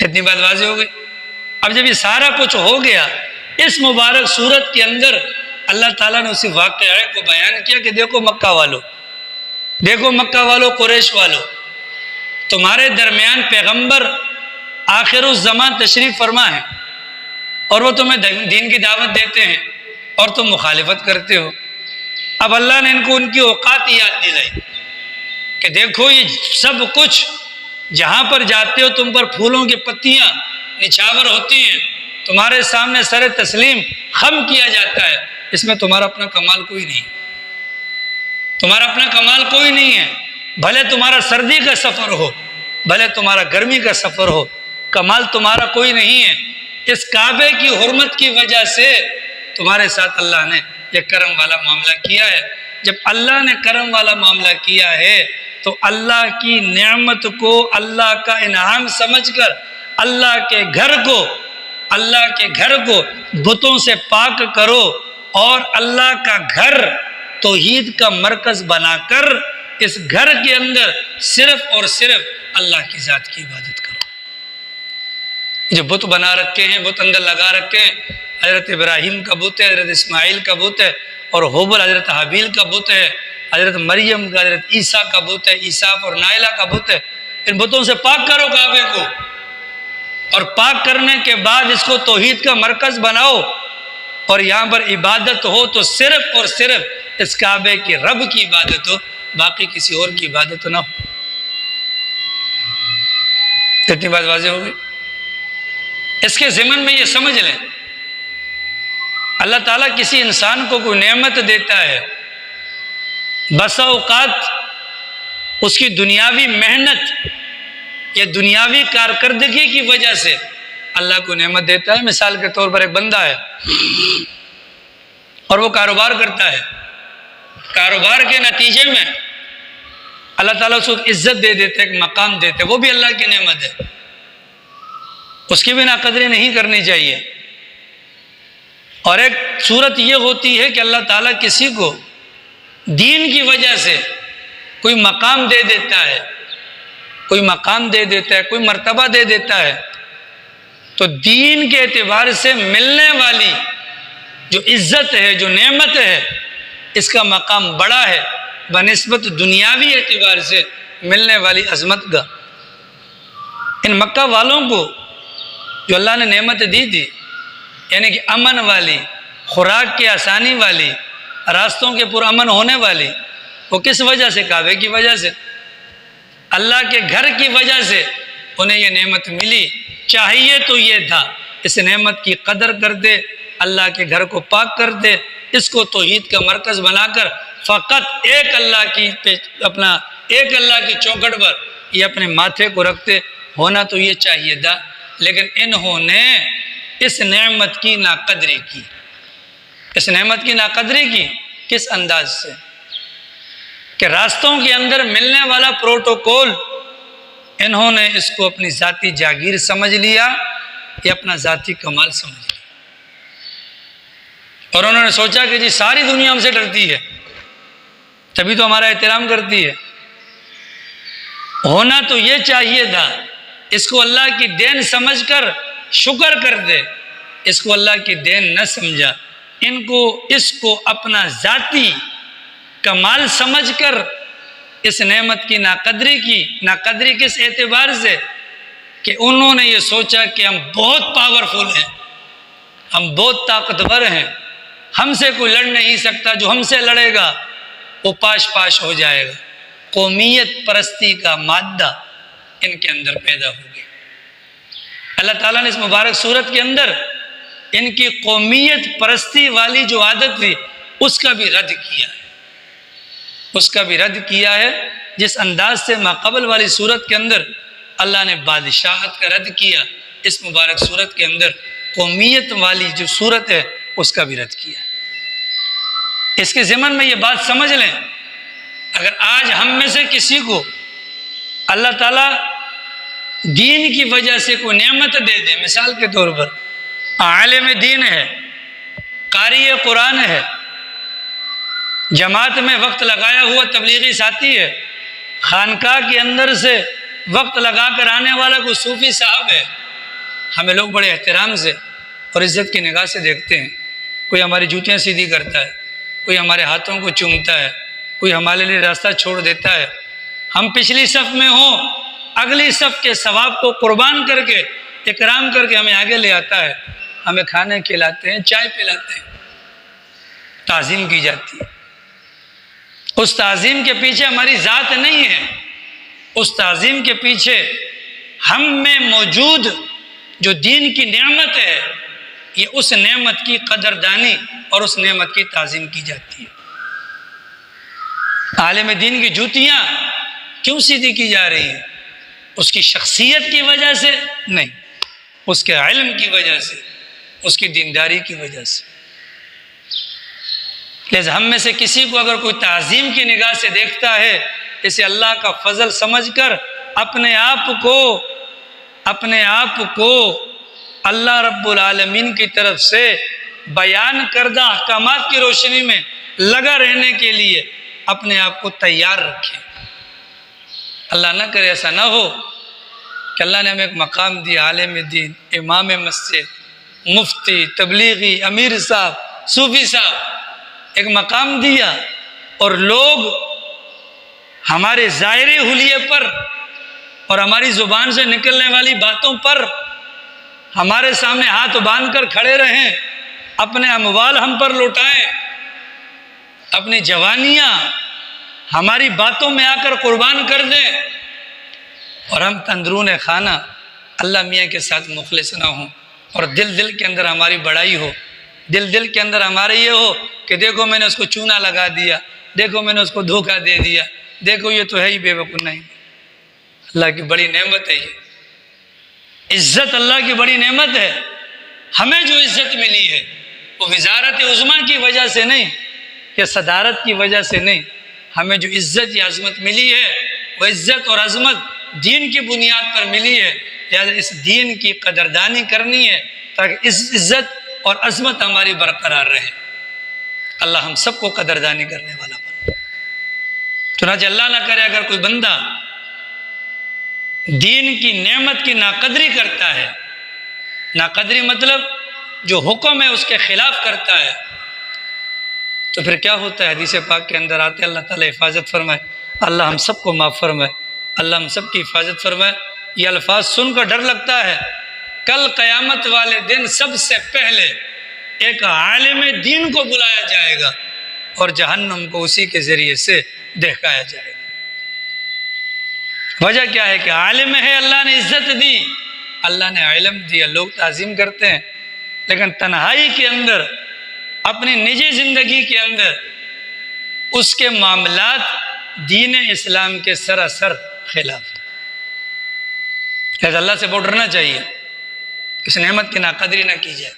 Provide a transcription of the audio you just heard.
اتنی بات واضح ہو گئی۔ اب جب یہ سارا کچھ ہو گیا، اس مبارک صورت کے اندر اللہ تعالیٰ نے اسی واقعے کو بیان کیا کہ دیکھو مکہ والو، دیکھو مکہ والو، قریش والو، تمہارے درمیان پیغمبر آخر الزمان تشریف فرما ہے اور وہ تمہیں دین کی دعوت دیتے ہیں اور تم مخالفت کرتے ہو۔ اب اللہ نے ان کو ان کی اوقات یاد دلائی کہ دیکھو یہ سب کچھ جہاں پر جاتے ہو تم پر پھولوں کی پتیاں نچھاور ہوتی ہیں، تمہارے سامنے سر تسلیم خم کیا جاتا ہے، اس میں تمہارا اپنا کمال کوئی نہیں، تمہارا اپنا کمال کوئی نہیں ہے۔ بھلے تمہارا سردی کا سفر ہو، بھلے تمہارا گرمی کا سفر ہو، کمال تمہارا کوئی نہیں ہے۔ اس کعبے کی حرمت کی وجہ سے تمہارے ساتھ اللہ نے یہ کرم والا معاملہ کیا ہے۔ جب اللہ نے کرم والا معاملہ کیا ہے تو اللہ کی نعمت کو اللہ کا انعام سمجھ کر اللہ کے گھر کو بتوں سے پاک کرو اور اللہ کا گھر توحید کا مرکز بنا کر اس گھر کے اندر صرف اور صرف اللہ کی ذات کی عبادت کرو۔ جو بت بنا رکھے ہیں، بت اندر لگا رکھے ہیں، حضرت ابراہیم کا بت ہے، حضرت اسماعیل کا بت ہے، اور حبل حضرت حابیل کا بت ہے، حضرت مریم کا، حضرت عیسیٰ کا بت ہے، عیساف اور نائلہ کا بت ہے۔ ان بتوں سے پاک کرو کعبے کو، اور پاک کرنے کے بعد اس کو توحید کا مرکز بناؤ، اور یہاں پر عبادت ہو تو صرف اور صرف اس کعبے کے رب کی عبادت ہو، باقی کسی اور کی عبادت نہ ہو۔ اتنی بات واضح ہوگی۔ اس کے ضمن میں یہ سمجھ لیں، اللہ تعالیٰ کسی انسان کو کوئی نعمت دیتا ہے، بسا اوقات اس کی دنیاوی محنت یا دنیاوی کارکردگی کی وجہ سے اللہ کو نعمت دیتا ہے۔ مثال کے طور پر ایک بندہ ہے اور وہ کاروبار کرتا ہے، کاروبار کے نتیجے میں اللہ تعالیٰ اس کو عزت دے دیتے، ایک مقام دیتے، وہ بھی اللہ کی نعمت ہے، اس کی بھی ناقدری نہیں کرنی چاہیے۔ اور ایک صورت یہ ہوتی ہے کہ اللہ تعالیٰ کسی کو دین کی وجہ سے کوئی مقام دے دیتا ہے، کوئی مقام دے دیتا ہے، کوئی مرتبہ دے دیتا ہے، تو دین کے اعتبار سے ملنے والی جو عزت ہے، جو نعمت ہے، اس کا مقام بڑا ہے بنسبت دنیاوی اعتبار سے ملنے والی عظمت کا۔ ان مکہ والوں کو جو اللہ نے نعمت دی تھی، یعنی کہ امن والی، خوراک کی آسانی والی، راستوں کے پرامن ہونے والی، وہ کس وجہ سے؟ کعبے کی وجہ سے، اللہ کے گھر کی وجہ سے انہیں یہ نعمت ملی۔ چاہیے تو یہ تھا اس نعمت کی قدر کر دے، اللہ کے گھر کو پاک کر دے، اس کو توحید کا مرکز بنا کر فقط ایک اللہ کی چوکھٹ پر یہ اپنے ماتھے کو رکھتے، ہونا تو یہ چاہیے تھا، لیکن انہوں نے اس نعمت کی ناقدری کی۔ اس نعمت کی ناقدری کی کس انداز سے؟ کہ راستوں کے اندر ملنے والا پروٹوکول انہوں نے اس کو اپنی ذاتی جاگیر سمجھ لیا یا اپنا ذاتی کمال سمجھ لیا، اور انہوں نے سوچا کہ جی ساری دنیا ہم سے ڈرتی ہے، تبھی تو ہمارا احترام کرتی ہے۔ ہونا تو یہ چاہیے تھا اس کو اللہ کی دین سمجھ کر شکر کر دے، اس کو اللہ کی دین نہ سمجھا، اس کو اپنا ذاتی کمال سمجھ کر اس نعمت کی ناقدری کی۔ ناقدری کس اعتبار سے؟ کہ انہوں نے یہ سوچا کہ ہم بہت پاورفل ہیں، ہم بہت طاقتور ہیں، ہم سے کوئی لڑ نہیں سکتا، جو ہم سے لڑے گا وہ پاش پاش ہو جائے گا۔ قومیت پرستی کا مادہ ان کے اندر پیدا ہو گیا۔ اللہ تعالیٰ نے اس مبارک صورت کے اندر ان کی قومیت پرستی والی جو عادت تھی اس کا بھی رد کیا ہے، اس کا بھی رد کیا ہے۔ جس انداز سے ماقبل والی صورت کے اندر اللہ نے بادشاہت کا رد کیا، اس مبارک صورت کے اندر قومیت والی جو صورت ہے اس کا بھی رد کیا ہے۔ اس کے ضمن میں یہ بات سمجھ لیں، اگر آج ہم میں سے کسی کو اللہ تعالیٰ دین کی وجہ سے کوئی نعمت دے دے، مثال کے طور پر عالم دین ہے، قاری قرآن ہے، جماعت میں وقت لگایا ہوا تبلیغی ساتھی ہے، خانقاہ کے اندر سے وقت لگا کر آنے والا کوئی صوفی صاحب ہے، ہمیں لوگ بڑے احترام سے اور عزت کی نگاہ سے دیکھتے ہیں. کوئی ہماری جوتیاں سیدھی کرتا ہے، کوئی ہمارے ہاتھوں کو چومتا ہے، کوئی ہمارے لیے راستہ چھوڑ دیتا ہے. ہم پچھلی صف میں ہوں، اگلی صف کے ثواب کو قربان کر کے اکرام کر کے ہمیں آگے لے آتا ہے، ہمیں کھانے کھلاتے ہیں، چائے پلاتے ہیں، تعظیم کی جاتی ہے. اس تعظیم کے پیچھے ہماری ذات نہیں ہے، اس تعظیم کے پیچھے ہم میں موجود جو دین کی نعمت ہے، یہ اس نعمت کی قدردانی اور اس نعمت کی تعظیم کی جاتی ہے. عالم دین کی جوتیاں کیوں سیدھی کی جا رہی ہیں؟ اس کی شخصیت کی وجہ سے نہیں، اس کے علم کی وجہ سے، اس کی دینداری کی وجہ سے. لہذا ہم میں سے کسی کو اگر کوئی تعظیم کی نگاہ سے دیکھتا ہے، اسے اللہ کا فضل سمجھ کر اپنے آپ کو اللہ رب العالمین کی طرف سے بیان کردہ احکامات کی روشنی میں لگا رہنے کے لیے اپنے آپ کو تیار رکھیں. اللہ نہ کرے ایسا نہ ہو کہ اللہ نے ہمیں ایک مقام دیا، عالم دین، امام مسجد، مفتی، تبلیغی، امیر صاحب، صوفی صاحب، ایک مقام دیا اور لوگ ہمارے ظاہری حلیے پر اور ہماری زبان سے نکلنے والی باتوں پر ہمارے سامنے ہاتھ باندھ کر کھڑے رہیں، اپنے اموال ہم پر لوٹائیں، اپنی جوانیاں ہماری باتوں میں آ کر قربان کر دیں، اور ہم اندرون خانہ اللہ میاں کے ساتھ مخلص نہ ہوں، اور دل کے اندر ہماری بڑائی ہو، دل کے اندر ہمارے یہ ہو کہ دیکھو میں نے اس کو چونا لگا دیا، دیکھو میں نے اس کو دھوکہ دے دیا، دیکھو یہ تو ہے ہی بے وقوف. نہیں، اللہ کی بڑی نعمت ہے، یہ عزت اللہ کی بڑی نعمت ہے. ہمیں جو عزت ملی ہے وہ وزارت عظمیٰ کی وجہ سے نہیں یا صدارت کی وجہ سے نہیں، ہمیں جو عزت یا عظمت ملی ہے وہ عزت اور عظمت دین کی بنیاد پر ملی ہے. لہٰذا اس دین کی قدردانی کرنی ہے تاکہ اس عزت اور عظمت ہماری برقرار رہے. اللہ ہم سب کو قدردانی کرنے والا بنا. چنانچہ اللہ نہ کرے اگر کوئی بندہ دین کی نعمت کی ناقدری کرتا ہے، ناقدری مطلب جو حکم ہے اس کے خلاف کرتا ہے، تو پھر کیا ہوتا ہے؟ حدیث پاک کے اندر آتے اللہ تعالیٰ حفاظت فرمائے، اللہ ہم سب کو معاف فرمائے، اللہ ہم سب کی حفاظت فرمائے. یہ الفاظ سن کر ڈر لگتا ہے. کل قیامت والے دن سب سے پہلے ایک عالم دین کو بلایا جائے گا اور جہنم کو اسی کے ذریعے سے دہکایا جائے گا. وجہ کیا ہے کہ عالم ہے، اللہ نے عزت دی، اللہ نے علم دیا، لوگ تعظیم کرتے ہیں، لیکن تنہائی کے اندر اپنی نجی زندگی کے اندر اس کے معاملات دین اسلام کے سراسر خلاف. لہذا اللہ سے بہت ڈرنا چاہیے، اس نعمت کی ناقدری نہ کی جائے.